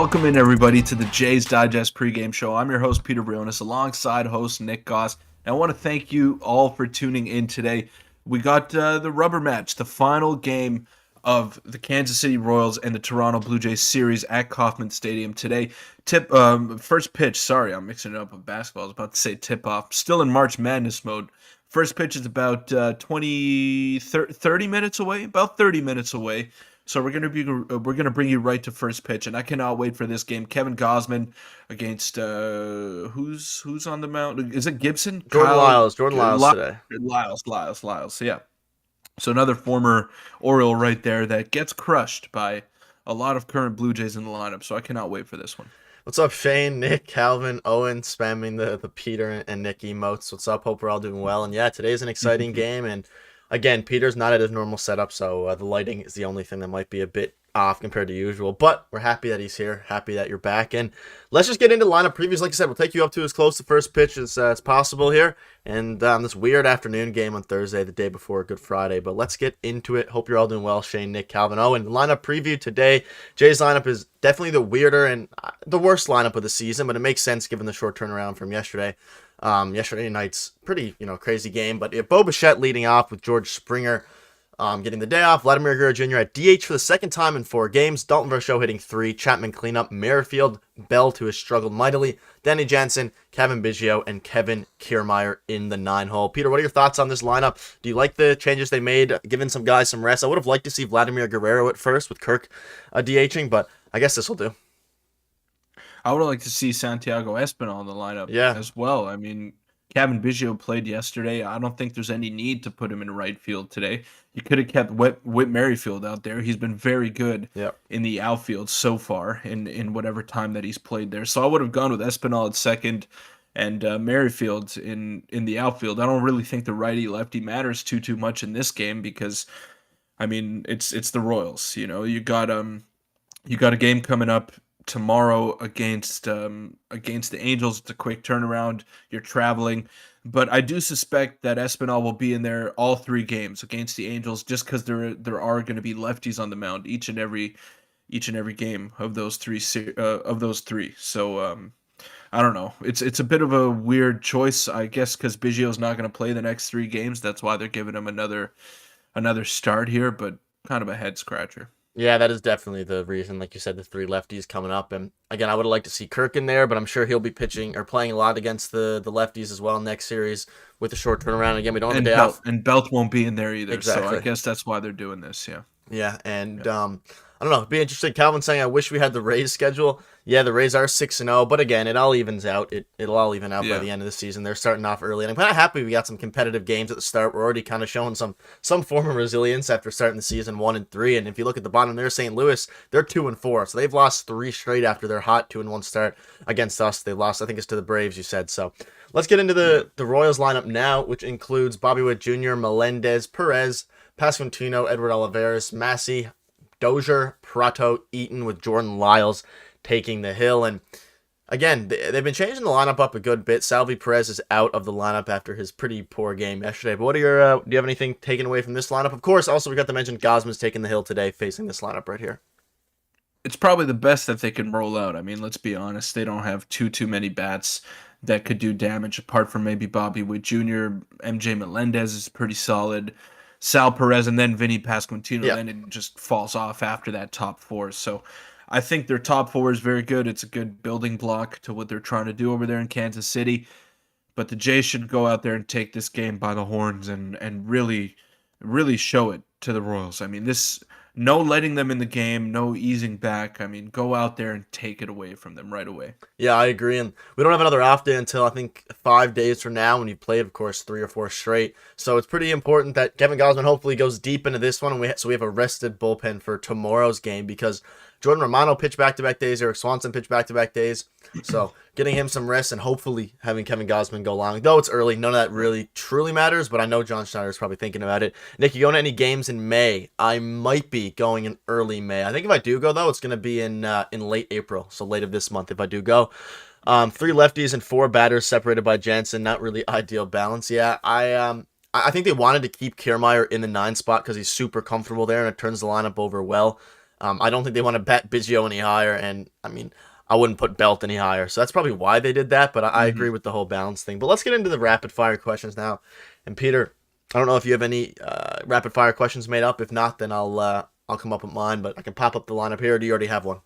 Welcome in, everybody, to the Jays Digest pregame show. I'm your host, Peter Vryonis, alongside host Nick Gosse. And I want to thank you all for tuning in today. We got the rubber match, the final game of the Kansas City Royals and the Toronto Blue Jays series at Kauffman Stadium today. First pitch, sorry, I'm mixing it up with basketball. I was about to say tip-off. Still in March Madness mode. First pitch is about 30 minutes away, about 30 minutes away. So we're gonna bring you right to first pitch, and I cannot wait for this game. Kevin Gausman against who's on the mound? Is it Gibson? Jordan Lyles today. Lyles. Yeah. So another former Oriole right there that gets crushed by a lot of current Blue Jays in the lineup. So I cannot wait for this one. What's up, Shane, Nick, Calvin, Owen, spamming the Peter and Nick emotes. What's up? Hope we're all doing well. And yeah, today's an exciting game. And again, Peter's not at his normal setup, so the lighting is the only thing that might be a bit off compared to usual. But we're happy that he's here, happy that you're back. And let's just get into lineup previews. Like I said, we'll take you up to as close to first pitch as possible here. And this weird afternoon game on Thursday, the day before Good Friday. But let's get into it. Hope you're all doing well. Shane, Nick, Calvin, Owen. Lineup preview today. Jay's lineup is definitely the weirder and the worst lineup of the season, but it makes sense given the short turnaround from yesterday. Yesterday night's pretty, crazy game. But Bo Bichette leading off with George Springer getting the day off. Vladimir Guerrero Jr. at DH for the second time in 4 games. Dalton Varsho hitting 3. Chapman cleanup. Merrifield, Bell, who has struggled mightily. Danny Jansen, Kevin Biggio, and Kevin Kiermaier in the 9-hole. Peter, what are your thoughts on this lineup? Do you like the changes they made, giving some guys some rest? I would have liked to see Vladimir Guerrero at first with Kirk DHing, but I guess this will do. I would like to see Santiago Espinal in the lineup as well. I mean, Kevin Biggio played yesterday. I don't think there's any need to put him in right field today. You could have kept Whit Merrifield out there. He's been very good in the outfield so far in whatever time that he's played there. So I would have gone with Espinal at second and Merrifield in the outfield. I don't really think the righty-lefty matters too much in this game because, I mean, it's the Royals. You got a game coming up tomorrow against the Angels. It's a quick turnaround. You're traveling, but I do suspect that Espinal will be in there all 3 games against the Angels, just because there are going to be lefties on the mound each and every game of those three. So I don't know. It's a bit of a weird choice, I guess, because Biggio's not going to play the next 3 games. That's why they're giving him another start here, but kind of a head scratcher. Yeah, that is definitely the reason. Like you said, the 3 lefties coming up. And again, I would have liked to see Kirk in there, but I'm sure he'll be pitching or playing a lot against the lefties as well next series with a short turnaround. Again, we don't have a day out. And Belt won't be in there either. Exactly. So I guess that's why they're doing this, yeah. Yeah, and I don't know. It'd be interesting. Calvin saying, I wish we had the Rays schedule. Yeah, the Rays are 6-0, but again, it all evens out. It'll all even out by the end of the season. They're starting off early, and I'm kind of happy we got some competitive games at the start. We're already kind of showing some form of resilience after starting the season 1-3. And if you look at the bottom there, St. Louis, they're 2-4, so they've lost 3 straight after their hot 2-1 start against us. They lost, I think it's to the Braves, you said. So let's get into the Royals lineup now, which includes Bobby Witt Jr., Melendez, Perez, Pasquantino, Edward Olivares, Massey, Dozier, Prato, Eaton, with Jordan Lyles taking the hill. And again, they've been changing the lineup up a good bit. Salvi Perez is out of the lineup after his pretty poor game yesterday. But what are your do you have anything taken away from this lineup? Of course, also we got to mention Gausman's taking the hill today, facing this lineup right here. It's probably the best that they can roll out. I mean, let's be honest, they don't have too many bats that could do damage apart from maybe Bobby Witt Jr. MJ Melendez is pretty solid. Sal Perez, and then Vinny Pasquantino, then it just falls off after that top 4. So I think their top 4 is very good. It's a good building block to what they're trying to do over there in Kansas City. But the Jays should go out there and take this game by the horns and really, really show it to the Royals. I mean, no letting them in the game, no easing back. I mean, go out there and take it away from them right away. Yeah, I agree. And we don't have another off day until I think 5 days from now when you played, of course, 3 or 4 straight. So it's pretty important that Kevin Gausman hopefully goes deep into this one. And so we have a rested bullpen for tomorrow's game because Jordan Romano pitched back-to-back days. Eric Swanson pitched back-to-back days. So getting him some rest and hopefully having Kevin Gausman go long. Though it's early, none of that really truly matters, but I know John Schneider is probably thinking about it. Nick, you going to any games in May? I might be going in early May. I think if I do go, though, it's going to be in late April, so late of this month if I do go. 3 lefties and 4 batters separated by Jansen. Not really ideal balance. Yeah, I think they wanted to keep Kiermaier in the 9 spot because he's super comfortable there and it turns the lineup over well. I don't think they want to bet Biggio any higher, and I mean, I wouldn't put Belt any higher. So that's probably why they did that, but I agree with the whole balance thing. But let's get into the rapid fire questions now. And Peter, I don't know if you have any rapid fire questions made up. If not, then I'll come up with mine, but I can pop up the lineup here, or do you already have one?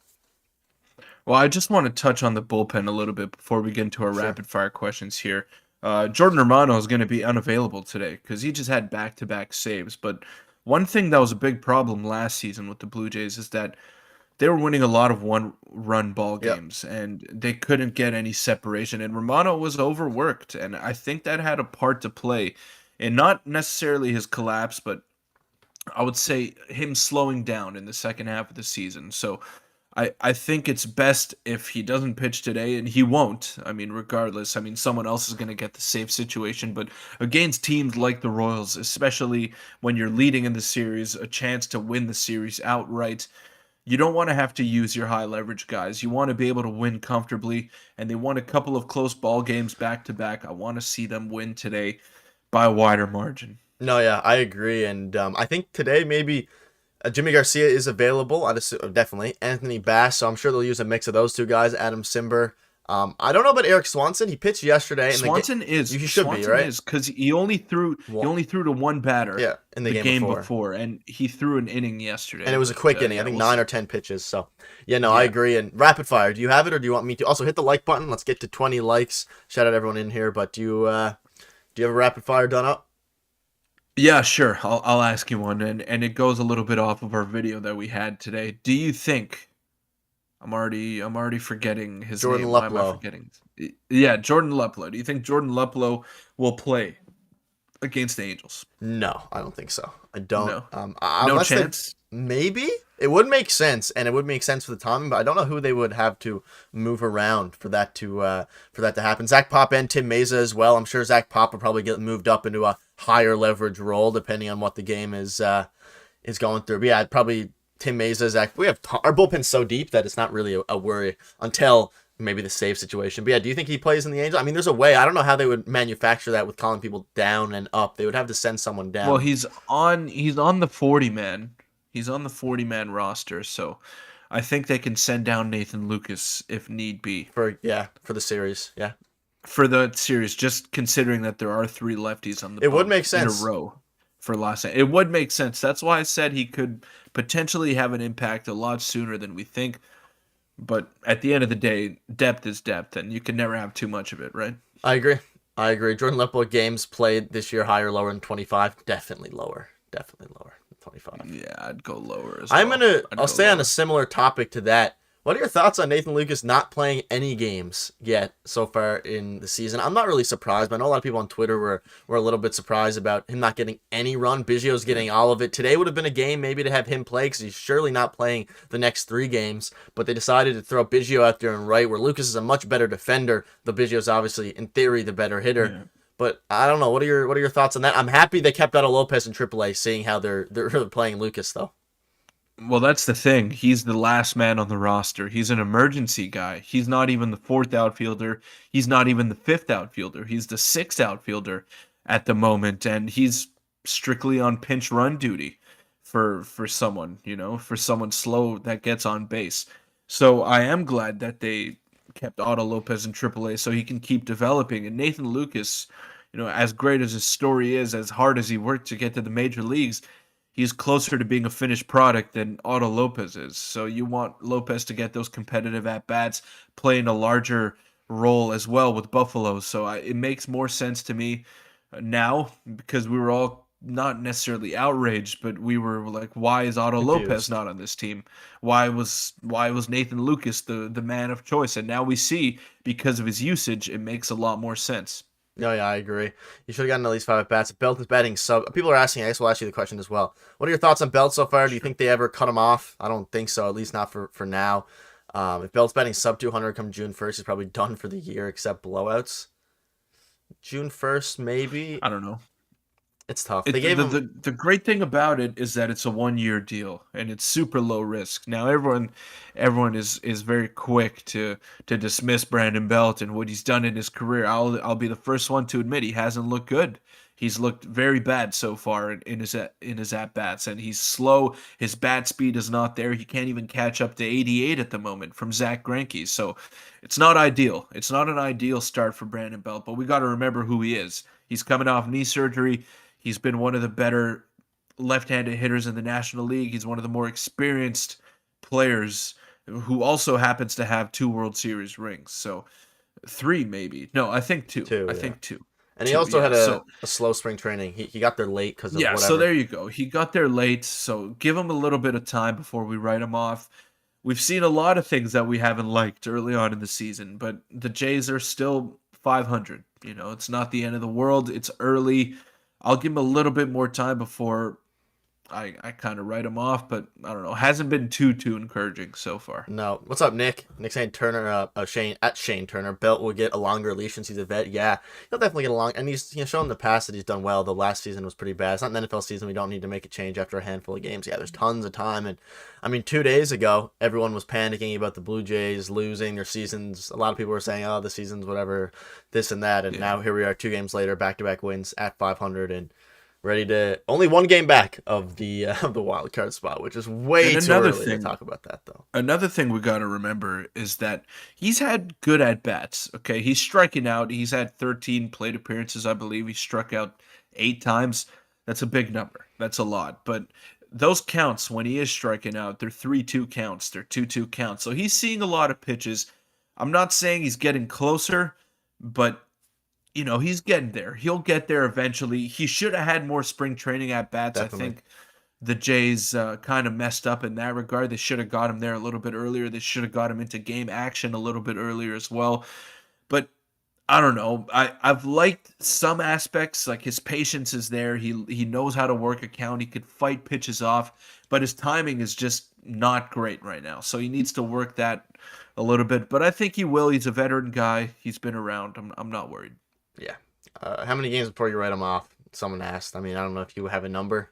Well, I just want to touch on the bullpen a little bit before we get into our rapid fire questions here. Jordan Romano is going to be unavailable today because he just had back-to-back saves. But one thing that was a big problem last season with the Blue Jays is that they were winning a lot of one-run ball games, and they couldn't get any separation. And Romano was overworked, and I think that had a part to play in not necessarily his collapse, but I would say him slowing down in the second half of the season. So I think it's best if he doesn't pitch today, and he won't. I mean, regardless, I mean, someone else is going to get the safe situation. But against teams like the Royals, especially when you're leading in the series, a chance to win the series outright, you don't want to have to use your high leverage guys. You want to be able to win comfortably, and they won a couple of close ball games back to back. I want to see them win today by a wider margin. No, yeah, I agree, and I think today maybe Jimmy Garcia is available. Definitely Anthony Bass. So I'm sure they'll use a mix of those two guys. Adam Simber. I don't know about Eric Swanson. He pitched yesterday. Swanson is. He should be right because he only threw to one batter. Yeah, in the game before, and he threw an inning yesterday. And it was a quick inning. I think 9 or 10 pitches. So yeah, I agree. And rapid fire. Do you have it, or do you want me to? Also hit the like button. Let's get to 20 likes. Shout out everyone in here. But do you have a rapid fire done up? Yeah, sure. I'll ask you one, and it goes a little bit off of our video that we had today. Do you think I'm already forgetting his Jordan name? Luplow. Why am I forgetting? Yeah, Jordan Luplow. Do you think Jordan Luplow will play against the Angels? No, I don't think so. I don't. No, no chance. Maybe it would make sense, and it would make sense for the timing, but I don't know who they would have to move around for that to happen. Zach Pop and Tim Meza as well. I'm sure Zach Pop will probably get moved up into a higher leverage role depending on what the game is going through. But yeah, probably Tim Meza, Zach. We have our bullpen's so deep that it's not really a worry until maybe the save situation. But yeah, do you think he plays in the Angels? I mean, there's a way. I don't know how they would manufacture that with calling people down and up. They would have to send someone down. Well, he's on the 40-man. He's on the 40-man roster, so I think they can send down Nathan Lucas if need be. For the series, yeah. For the series, just considering that there are 3 lefties on the it would make sense in a row for Los Angeles. It would make sense. That's why I said he could potentially have an impact a lot sooner than we think. But at the end of the day, depth is depth, and you can never have too much of it, right? I agree. Jordan Luplow games played this year higher, lower than 25. Definitely lower. 25. Yeah, I'd go lower as well. I'll stay on a similar topic to that. What are your thoughts on Nathan Lucas not playing any games yet so far in the season? I'm not really surprised, but I know a lot of people on Twitter were a little bit surprised about him not getting any run. Biggio's getting all of it. Today would have been a game maybe to have him play because he's surely not playing the next 3 games, but they decided to throw Biggio out there and right where Lucas is a much better defender, though Biggio's obviously, in theory, the better hitter. Yeah. But I don't know. What are your thoughts on that? I'm happy they kept Otto Lopez in AAA, seeing how they're playing Lucas though. Well, that's the thing. He's the last man on the roster. He's an emergency guy. He's not even the 4th outfielder. He's not even the 5th outfielder. He's the 6th outfielder at the moment, and he's strictly on pinch run duty for someone, for someone slow that gets on base. So I am glad that they kept Otto Lopez in AAA so he can keep developing. And Nathan Lucas, as great as his story is, as hard as he worked to get to the major leagues, he's closer to being a finished product than Otto Lopez is. So you want Lopez to get those competitive at-bats, playing a larger role as well with Buffalo. So it makes more sense to me now because we were all not necessarily outraged, but we were like, why is Otto Lopez not on this team? Why was Nathan Lucas the man of choice? And now we see, because of his usage, it makes a lot more sense. No, yeah, I agree. You should have gotten at least 5 at-bats. Belt is batting sub. People are asking, I guess we'll ask you the question as well. What are your thoughts on Belt so far? Do you think they ever cut him off? I don't think so, at least not for now. If Belt's batting sub 200 come June 1st, he's probably done for the year except blowouts. June 1st, maybe? I don't know. It's tough. They gave him... the great thing about it is that it's a 1-year deal and it's super low risk. Now everyone is very quick to dismiss Brandon Belt and what he's done in his career. I'll be the first one to admit he hasn't looked good He's looked very bad so far in his at bats, and he's slow. His bat speed is not there. He can't even catch up to 88 at the moment from Zach Greinke. So it's not ideal. It's not an ideal start for Brandon Belt, but we got to remember who he is. He's coming off knee surgery. He's been one of the better left-handed hitters in the National League. He's one of the more experienced players who also happens to have 2 World Series rings. So 3 maybe. No, I think 2. I think 2. And he also had a slow spring training. He got there late because of whatever. So there you go. He got there late, so give him a little bit of time before we write him off. We've seen a lot of things that we haven't liked early on in the season, but the Jays are still 500. It's not the end of the world. It's early. I'll give him a little bit more time before I kind of write him off, but I don't know. Hasn't been too encouraging so far. No. What's up, Nick? Nick's saying Shane Turner. Belt will get a longer leash since he's a vet. Yeah, he'll definitely get a long. And he's shown in the past that he's done well. The last season was pretty bad. It's not an NFL season. We don't need to make a change after a handful of games. Yeah, there's tons of time. And I mean, 2 days ago, everyone was panicking about the Blue Jays losing their seasons. A lot of people were saying, "Oh, the season's whatever, this and that." And now here we are, 2 games later, back-to-back wins at 500 and ready to only 1 game back of the wild card spot, which is way too early to talk about that, though. Another thing we got to remember is that he's had good at bats. Okay, he's striking out. He's had 13 plate appearances, I believe. He struck out 8 times. That's a big number. That's a lot. But those counts when he is striking out, they're 3-2 counts. They're 2-2 counts. So he's seeing a lot of pitches. I'm not saying he's getting closer, but he's getting there. He'll get there eventually. He should have had more spring training at bats. Definitely. I think the Jays kind of messed up in that regard. They should have got him there a little bit earlier. They should have got him into game action a little bit earlier as well. But I don't know. I've liked some aspects. Like his patience is there. He knows how to work a count. He could fight pitches off, but his timing is just not great right now. So he needs to work that a little bit. But I think he will. He's a veteran guy. He's been around. I'm not worried. Yeah. How many games before you write him off? Someone asked. I mean, I don't know if you have a number.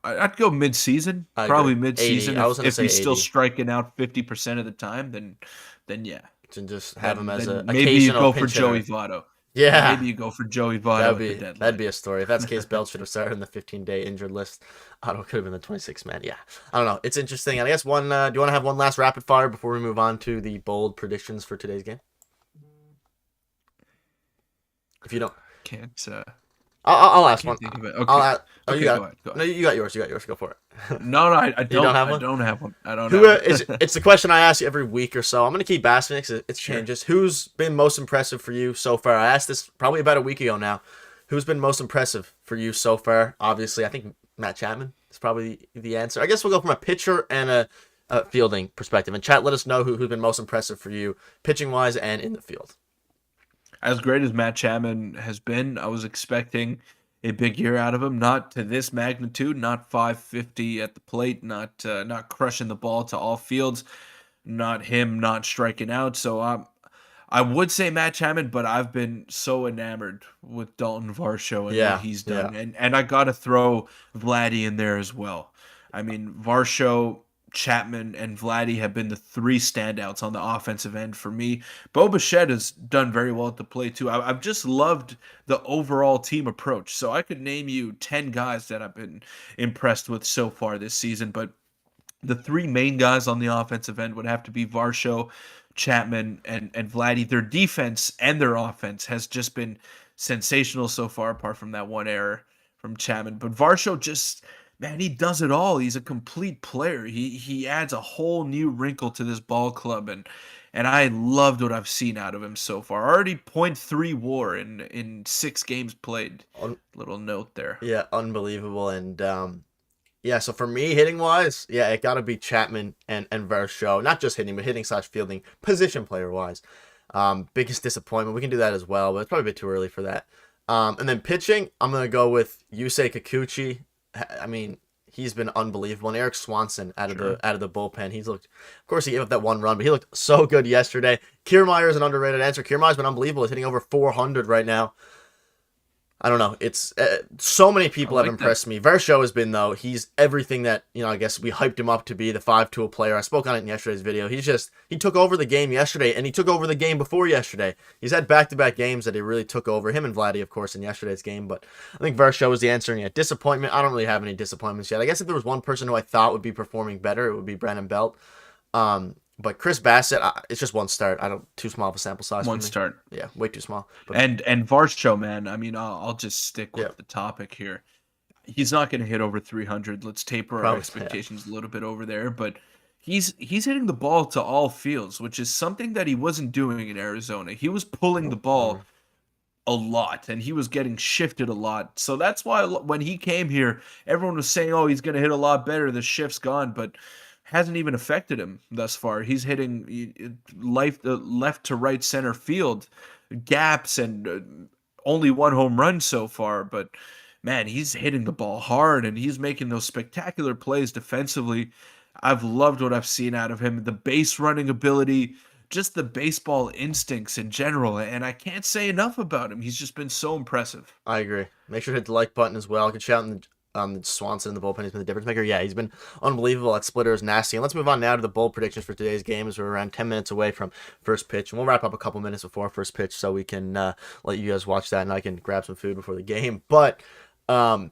I'd go mid-season. Probably mid-season. If he's still striking out 50% of the time, then yeah. And just have him as a maybe you go for Joey Votto. Yeah. Maybe you go for Joey Votto. That'd be a story. If that's the case, Belt should have started in the 15-day injured list. Otto could have been the 26th man. Yeah. I don't know. It's interesting. And I guess do you want to have one last rapid fire before we move on to the bold predictions for today's game? If you don't, can't. I'll ask one. Okay. You got it. No, you got yours. Go for it. No, I don't. You don't have one? I don't have one. I don't have It's the question I ask you every week or so. I'm going to keep asking it because it changes. Sure. Who's been most impressive for you so far? I asked this probably about a week ago now. Who's been most impressive for you so far? Obviously, I think Matt Chapman is probably the answer. I guess we'll go from a pitcher and a fielding perspective. And chat, let us know who's been most impressive for you, pitching-wise and in the field. As great as Matt Chapman has been, I was expecting a big year out of him. Not to this magnitude, not 550 at the plate, not crushing the ball to all fields, not him not striking out. So I would say Matt Chapman, but I've been so enamored with Dalton Varsho and what he's done. Yeah. And I got to throw Vladdy in there as well. I mean, Varsho, Chapman, and Vladdy have been the 3 standouts on the offensive end for me. Bo Bichette has done very well at the plate too. I've just loved the overall team approach. So I could name you 10 guys that I've been impressed with so far this season, but the 3 main guys on the offensive end would have to be Varsho, Chapman, and Vladdy. Their defense and their offense has just been sensational so far, apart from that one error from Chapman. But Varsho just... man, he does it all. He's a complete player. He adds a whole new wrinkle to this ball club, and I loved what I've seen out of him so far. Already .3 WAR in 6 games played. Little note there. Yeah, unbelievable. And so for me, hitting wise, it got to be Chapman and Varsho. Not just hitting, but hitting / fielding, position player wise. Biggest disappointment. We can do that as well, but it's probably a bit too early for that. And then pitching, I'm gonna go with Yusei Kikuchi. I mean, he's been unbelievable. And Eric Swanson out of the bullpen. He's looked, of course, he gave up that 1 run, but he looked so good yesterday. Kiermaier is an underrated answer. Kiermaier's been unbelievable. He's hitting over 400 right now. I don't know. It's so many I people have like that. impressed me. Vershow has been, though. He's everything that, I guess we hyped him up to be, the 5-tool player. I spoke on it in yesterday's video. He took over the game yesterday, and he took over the game before yesterday. He's had back-to-back games that he really took over. Him and Vladdy, of course, in yesterday's game. But I think Vershow is the answering it. Disappointment, I don't really have any disappointments yet. I guess if there was one person who I thought would be performing better, it would be Brandon Belt. But Chris Bassett, it's just one start. I don't too small of a sample size One for me. start. Yeah, way too small. But, And Varsho, man. I mean, I'll just stick yeah, with the topic here. He's not going to hit over 300. Let's taper our probably. expectations a little bit over there, but he's hitting the ball to all fields, which is something that he wasn't doing in Arizona. He was pulling the Yeah. ball a lot and he was getting shifted a lot. So that's why when he came here, everyone was saying, "Oh, he's going to hit a lot better. The shift's gone," but hasn't even affected him thus far. He's hitting left to right center field gaps and only one home run so far, but man, he's hitting the ball hard and he's making those spectacular plays defensively. I've loved what I've seen out of him. The base running ability, just the baseball instincts in general, and I can't say enough about him. He's just been so impressive. I agree. Make sure to hit the like button as well. Good shout the Swanson in the bullpen has been the difference maker. Yeah, he's been unbelievable. That splitter is nasty. And let's move on now to the bold predictions for today's game as we're around 10 minutes away from first pitch. And we'll wrap up a couple minutes before first pitch so we can let you guys watch that and I can grab some food before the game. But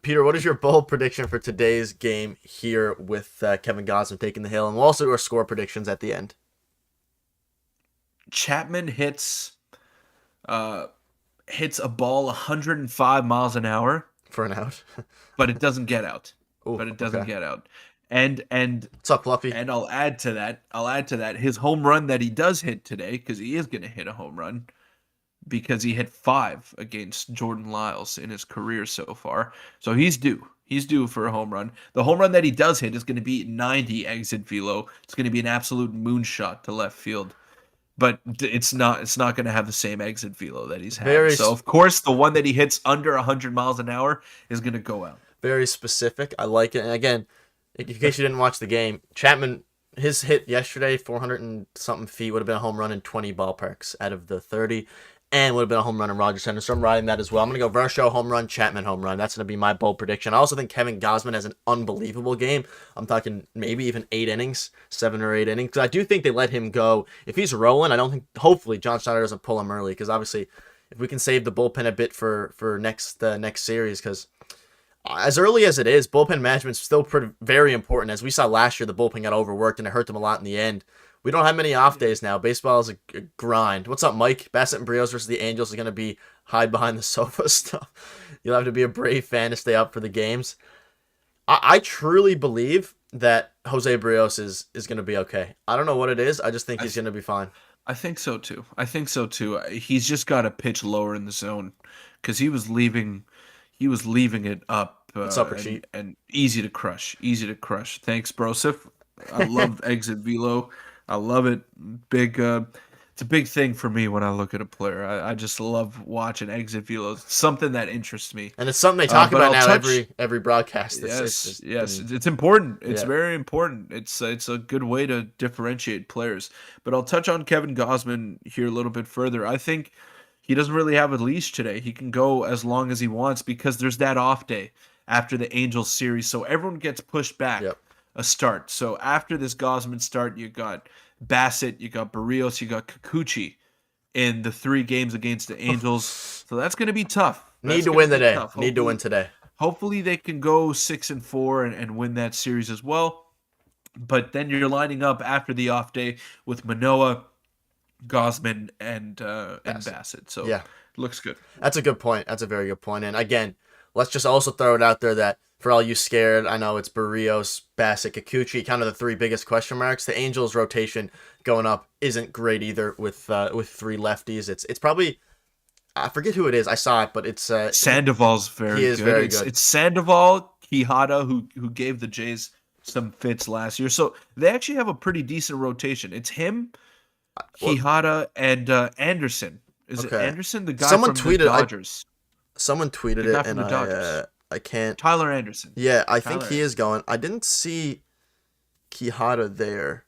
Peter, what is your bold prediction for today's game here with Kevin Gosse taking the hill? And we'll also do our score predictions at the end. Chapman hits a ball 105 miles an hour For an out. but it doesn't get out. Ooh, But it doesn't okay. get out. And What's up, Fluffy? and I'll add to that his home run that he does hit today, because he is going to hit a home run, because he hit 5 against Jordan Lyles in his career so far. So he's due. He's due for a home run. The home run that he does hit is going to be 90 exit velo. It's going to be an absolute moonshot to left field. But it's not going to have the same exit velo that he's had. So of course the one that he hits under 100 miles an hour is going to go out. Very specific. I like it. And again, in case you didn't watch the game, Chapman, his hit yesterday, 400 and something feet, would have been a home run in 20 ballparks out of the 30, and would have been a home run in Rogers Center. So I'm riding that as well. I'm going to go Vershow home run, Chapman home run. That's going to be my bold prediction. I also think Kevin Gausman has an unbelievable game. I'm talking maybe even 8 innings, 7 or 8 innings. Because I do think they let him go. If he's rolling, I don't think, hopefully, John Schneider doesn't pull him early. Because obviously, if we can save the bullpen a bit for next series, because as early as it is, bullpen management is still very important. As we saw last year, the bullpen got overworked and it hurt them a lot in the end. We don't have many off days now. Baseball is a grind. What's up, Mike? Bassett and Brios versus the Angels is going to be hide behind the sofa stuff. You'll have to be a brave fan to stay up for the games. I truly believe that Jose Brios is going to be okay. I don't know what it is. I just think he's going to be fine. I think so too. He's just got to pitch lower in the zone, because he was leaving it up, What's up, Rashid? and easy to crush. Thanks, Brosif. I love exit velo. I love it. It's a big thing for me when I look at a player. I just love watching exit velos. It's something that interests me. And it's something they talk about now touch, every broadcast. It's important. It's Yeah. very important. It's a good way to differentiate players. But I'll touch on Kevin Gausman here a little bit further. I think he doesn't really have a leash today. He can go as long as he wants, because there's that off day after the Angels series. So everyone gets pushed back a start. So after this Gausman start, you got Bassett, you got Barrios, you got Kikuchi in the 3 games against the Angels. So that's going to be tough. Need to win today. Hopefully they can go 6-4 and win that series as well. But then you're lining up after the off day with Manoah, Gausman, and Bassett. So it looks good. That's a good point. That's a very good point. And again, let's just also throw it out there that for all you scared, I know it's Barrios, Bassett, Kikuchi, kind of the 3 biggest question marks. The Angels rotation going up isn't great either with 3 lefties. It's probably, I forget who it is. I saw it, but it's Sandoval's very he is good. Very good. It's Sandoval, Quijada, who gave the Jays some fits last year. So they actually have a pretty decent rotation. It's him, Quijada, and Anderson. Is it Anderson, the guy from the Dodgers? Someone tweeted it, and I can't. Tyler Anderson. Yeah, I think he is going. I didn't see Quijada there,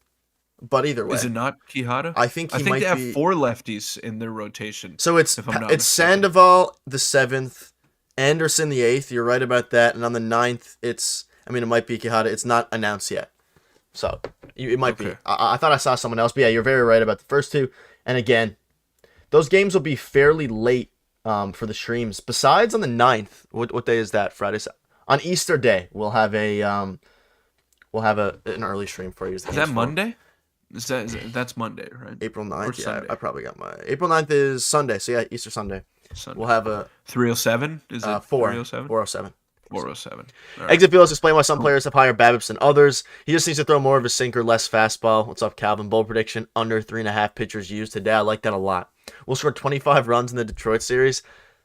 but either way, is it not Quijada? I think they have 4 lefties in their rotation. So it's Sandoval the 7th, Anderson the 8th. You're right about that. And on the 9th, it might be Quijada. It's not announced yet. So it might be. I thought I saw someone else. But yeah, you're very right about the first two. And again, those games will be fairly late for the streams. Besides on the 9th, what day is that? Friday. On Easter Day, we'll have an early stream for you. Is that Monday? That's Monday, right? April 9th. Yeah, I probably got my April 9th is Sunday. So yeah, Easter Sunday. We'll have a 307. Is it 407? 407. 407. Right. Exit Fields explain why some players have higher BABIPs than others. He just needs to throw more of a sinker, less fastball. What's up, Calvin? Bold prediction: under 3.5 pitchers used today. I like that a lot. We'll score 25 runs in the Detroit series.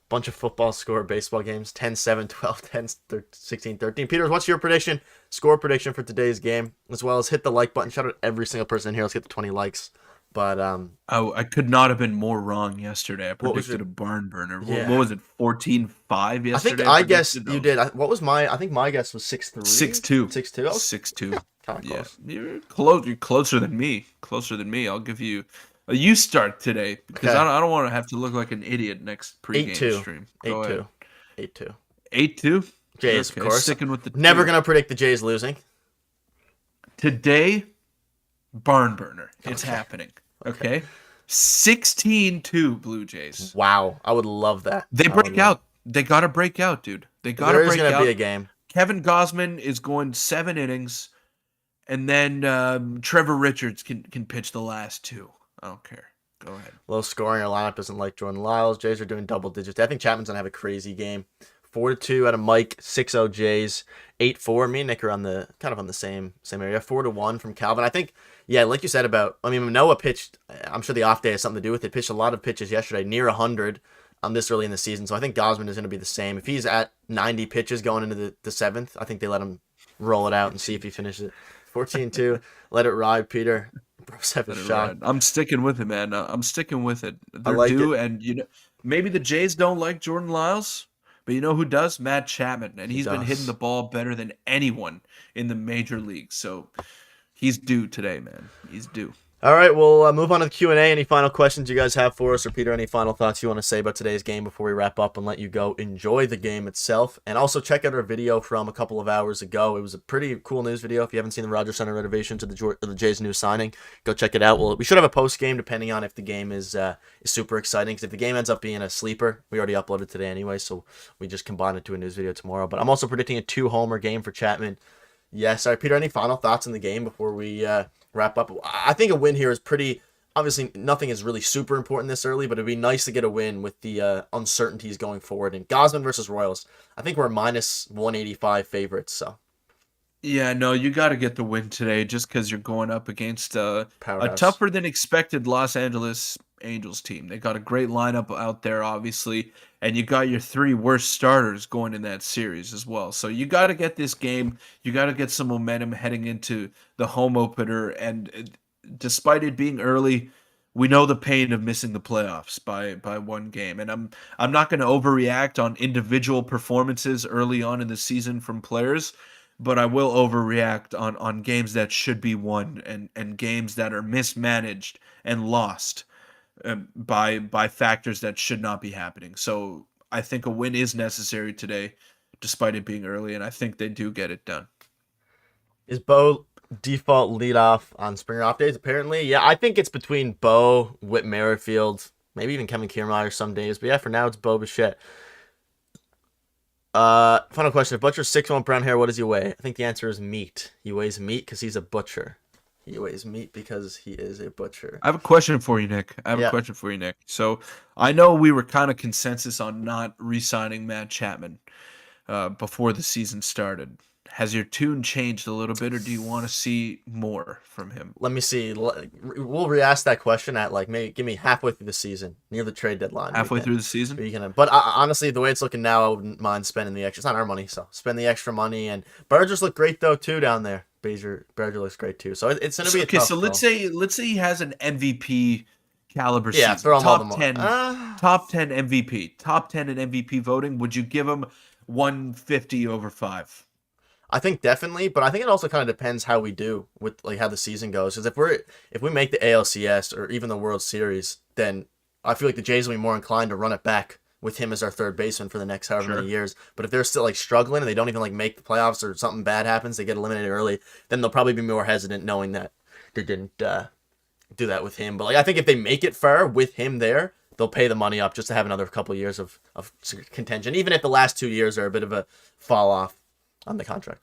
Bunch of football score baseball games: 10-7, 12-10, 16-13. Peters, what's your prediction? Score prediction for today's game, as well as hit the like button. Shout out every single person in here. Let's get to 20 likes. But I could not have been more wrong yesterday. I predicted a barn burner. Yeah. What was it? 14-5 yesterday. I guessed you did. What was my? I think my guess was 6-3. 6-2. 6-2. 6-2. Kind of close. Yeah, you're close. You're closer than me. Closer than me. I'll give you a you start today because I don't want to have to look like an idiot next pregame stream. 8-2. 8-2. 8-2. Jays, of course. Sticking with the never gonna predict the Jays losing today. Barn burner. It's happening. Okay. 16-2 Blue Jays. Wow. I would love that. They break out. They got to break out, dude. They got to break out. There's going to be a game. Kevin Gausman is going 7 innings, and then Trevor Richards can pitch the last 2. I don't care. Go ahead. Low scoring. Our lineup isn't like Jordan Lyles. Jays are doing double digits. I think Chapman's going to have a crazy game. 4-2 out of Mike. 6-0 Jays. 8-4. Me and Nick are on the same area. 4-1 from Calvin. I think, yeah, like you said about, Manoah pitched, I'm sure the off day has something to do with it, pitched a lot of pitches yesterday, near 100 this early in the season. So I think Gausman is going to be the same. If he's at 90 pitches going into the 7th, I think they let him roll it out and see if he finishes it. 14-2. Let it ride, Peter. Bros have a shot. I'm sticking with it, man. I'm sticking with it. They're like due, and maybe the Jays don't like Jordan Lyles. But you know who does? Matt Chapman. And he's been hitting the ball better than anyone in the major leagues. So he's due today, man. He's due. All right, we'll move on to the Q&A. Any final questions you guys have for us? Or Peter, any final thoughts you want to say about today's game before we wrap up and let you go enjoy the game itself? And also check out our video from a couple of hours ago. It was a pretty cool news video. If you haven't seen the Rogers Center renovation to the Jays' new signing, go check it out. We should have a post-game depending on if the game is super exciting. Because if the game ends up being a sleeper, we already uploaded today anyway, so we just combine it to a news video tomorrow. But I'm also predicting a 2-homer game for Chapman. Yes. All right, Peter, any final thoughts in the game before we wrap up? I think a win here is pretty... Obviously, nothing is really super important this early, but it'd be nice to get a win with the uncertainties going forward. And Gausman versus Royals, I think we're minus 185 favorites, so... Yeah, no, you got to get the win today just because you're going up against a tougher than expected Los Angeles Angels team. They got a great lineup out there, obviously, and you got your 3 worst starters going in that series as well. So you got to get this game. You got to get some momentum heading into the home opener. And despite it being early, we know the pain of missing the playoffs by 1 game. And I'm not going to overreact on individual performances early on in the season from players. But I will overreact on games that should be won and games that are mismanaged and lost by factors that should not be happening. So I think a win is necessary today, despite it being early, and I think they do get it done. Is Bo default leadoff on Springer off days? Apparently, yeah. I think it's between Bo, Whit Merrifield, maybe even Kevin Kiermaier some days. But yeah, for now it's Bo Bichette. Final question. If Butcher's 6'1" brown hair, what does he weigh? I think the answer is meat. He weighs meat because he's a butcher. He weighs meat because he is a butcher. I have a question for you, Nick. So I know we were kind of consensus on not re-signing Matt Chapman before the season started. Has your tune changed a little bit, or do you want to see more from him? Let me see. We'll re-ask that question at maybe give me halfway through the season, near the trade deadline. Halfway through the season? But honestly, the way it's looking now, I wouldn't mind spending the extra. It's not our money, so spend the extra money. And Berger's look great though too down there. Berger looks great too. So it's going to be a tough so let's say he has an MVP caliber season. Throw him top 10 MVP, top 10 in MVP voting. Would you give him 150 over 5? I think definitely, but I think it also kind of depends how we do with how the season goes. Because if we make the ALCS or even the World Series, then I feel like the Jays will be more inclined to run it back with him as our third baseman for the next however Sure. many years. But if they're still like struggling and they don't even like make the playoffs or something bad happens, they get eliminated early, then they'll probably be more hesitant knowing that they didn't do that with him. But like I think if they make it far with him there, they'll pay the money up just to have another couple of years of contention, even if the last 2 years are a bit of a fall off on the contract.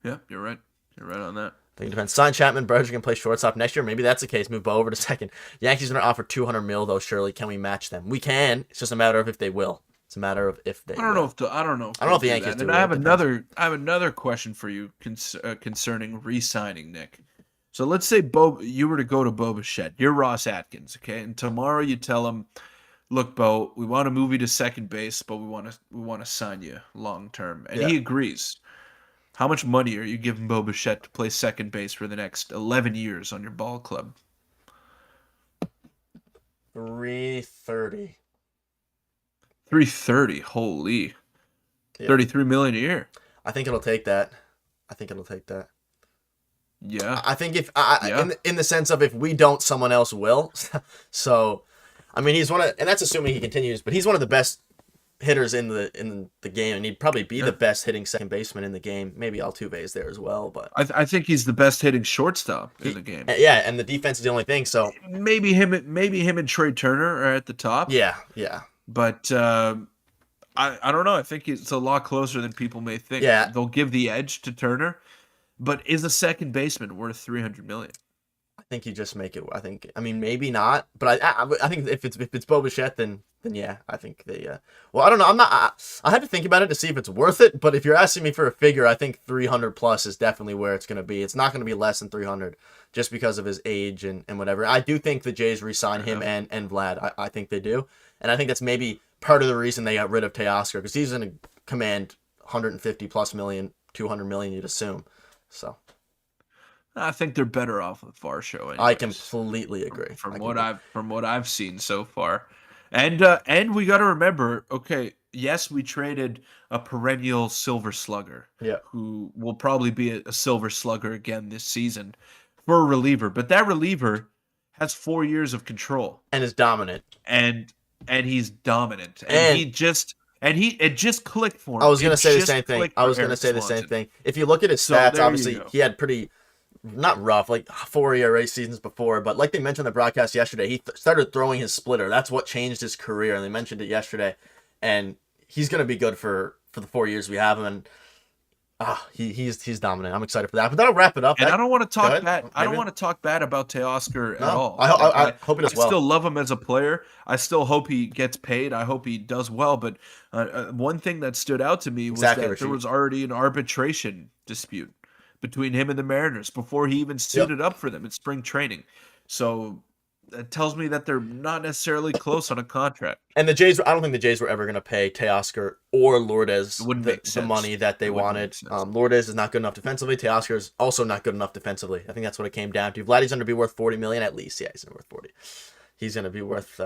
Yeah, you're right. You're right on that. I think it depends. Sign Chapman, Berger can play shortstop next year. Maybe that's the case. Move Bo over to second. Yankees are going to offer $200 million though. Surely, can we match them? We can. It's just a matter of if they will. It's a matter of if they. I don't know if the Yankees do. And I have another question for you concerning re-signing Nick. So let's say you were to go to Bo Bichette. You're Ross Atkins, okay? And tomorrow you tell him, "Look, Bo, we want to move you to second base, but we want to sign you long term," and he agrees. How much money are you giving Bo Bichette to play second base for the next 11 years on your ball club? $330. $330. Holy. Yeah. $33 million a year. I think it'll take that. Yeah. I think in the sense of if we don't, someone else will. So, I mean, and that's assuming he continues, but he's one of the best hitters in the game, and he'd probably be the best hitting second baseman in the game. Maybe Altuve is there as well, but I think he's the best hitting shortstop in the game. Yeah, and the defense is the only thing. So maybe him and Trey Turner are at the top. Yeah. But I don't know. I think it's a lot closer than people may think. Yeah, they'll give the edge to Turner, but is a second baseman worth $300 million? I think you just make it. I mean, maybe not, but I think if it's Bo Bichette, then yeah, I think they. Well, I don't know. I have to think about it to see if it's worth it. But if you're asking me for a figure, I think 300 plus is definitely where it's going to be. It's not going to be less than 300 just because of his age and whatever. I do think the Jays re-sign him and Vlad. I think they do, and I think that's maybe part of the reason they got rid of Teoscar, because he's going to command 150 plus million, 200 million, you'd assume. So. I think they're better off with Varsho. Anyways, I completely agree. From what I've seen so far, and we got to remember, okay, yes, we traded a perennial silver slugger, who will probably be a silver slugger again this season, for a reliever, but that reliever has 4 years of control and is dominant, and he's dominant, and it just clicked for him. I was gonna say the same thing. If you look at his stats, obviously he had pretty. Not rough, like 4 ERA seasons before, but like they mentioned on the broadcast yesterday, he started throwing his splitter. That's what changed his career, and they mentioned it yesterday. And he's going to be good for the 4 years we have him, and he's dominant. I'm excited for that. But that'll wrap it up. And I don't want to talk bad. I don't want to talk bad about Teoscar at all. I hope he does well. I still love him as a player. I still hope he gets paid. I hope he does well. But one thing that stood out to me was that there was already an arbitration dispute between him and the Mariners before he even suited up for them in spring training. So that tells me that they're not necessarily close on a contract. And the Jays, I don't think the Jays were ever going to pay Teoscar or Lourdes the money that they wanted. Lourdes is not good enough defensively. Teoscar is also not good enough defensively. I think that's what it came down to. Vladdy's going to be worth $40 million at least. Yeah, he's going to be worth 40. He's going to be worth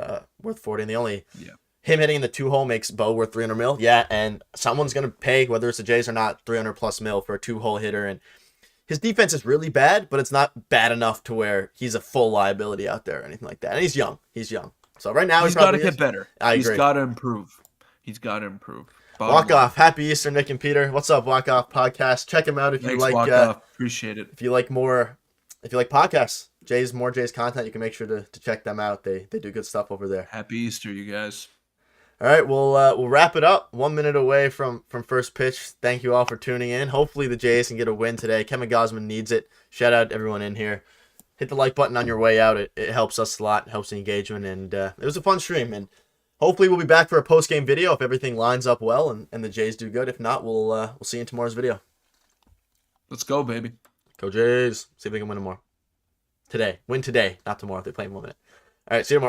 40. And the only him hitting in the 2-hole makes Bo worth $300 million. Yeah, and someone's going to pay, whether it's the Jays or not, $300 plus million for a 2-hole hitter. And his defense is really bad, but it's not bad enough to where he's a full liability out there or anything like that. And he's young. So right now he's got to get better. He's got to improve. Walk Off. Happy Easter, Nick and Peter. What's up, Walk Off Podcast? Check him out if you like. Walk Off. Appreciate it. If you like podcasts, more Jays content, you can make sure to check them out. They do good stuff over there. Happy Easter, you guys. All right, we'll wrap it up. 1 minute away from first pitch. Thank you all for tuning in. Hopefully the Jays can get a win today. Kevin Gausman needs it. Shout out to everyone in here. Hit the like button on your way out. It helps us a lot. It helps the engagement, and it was a fun stream. And hopefully we'll be back for a post-game video if everything lines up well and the Jays do good. If not, we'll see you in tomorrow's video. Let's go, baby. Go Jays. See if they can win tomorrow. Today. Win today, not tomorrow if they play in 1 minute. All right, see you tomorrow.